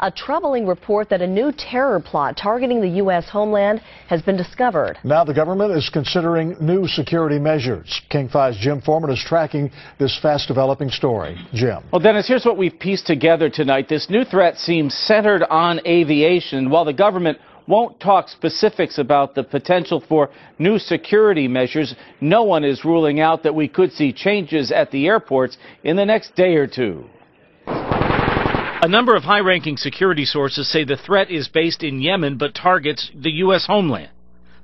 A troubling report that a new terror plot targeting the U.S. homeland has been discovered. Now the government is considering new security measures. King 5's Jim Foreman is tracking this fast-developing story. Jim. Well, Dennis, here's what we've pieced together tonight. This new threat seems centered on aviation. While the government won't talk specifics about the potential for new security measures, no one is ruling out that we could see changes at the airports in the next day or two. A number of high-ranking security sources say the threat is based in Yemen but targets the U.S. homeland.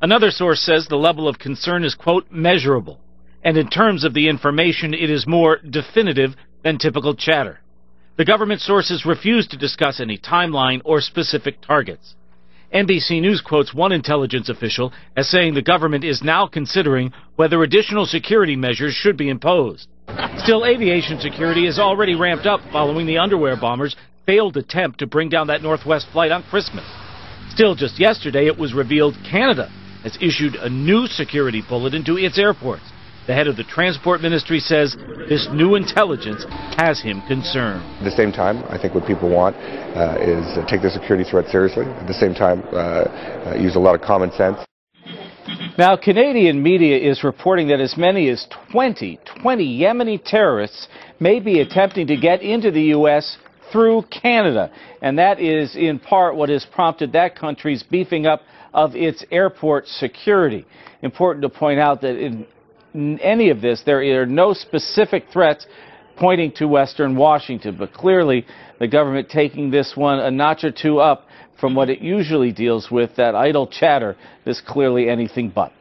Another source says the level of concern is, quote, measurable. And in terms of the information, it is more definitive than typical chatter. The government sources refuse to discuss any timeline or specific targets. NBC News quotes one intelligence official as saying the government is now considering whether additional security measures should be imposed. Still, aviation security is already ramped up following the underwear bombers' failed attempt to bring down that Northwest flight on Christmas. Still, just yesterday it was revealed Canada has issued a new security bulletin to its airports. The head of the Transport Ministry says this new intelligence has him concerned. At the same time, I think what people want is take the security threat seriously. At the same time, use a lot of common sense. Now, Canadian media is reporting that as many as 20 Yemeni terrorists may be attempting to get into the U.S. through Canada. And that is in part what has prompted that country's beefing up of its airport security. Important to point out that in any of this, there are no specific threats pointing to Western Washington, but clearly the government taking this one a notch or two up from what it usually deals with, that idle chatter, is clearly anything but.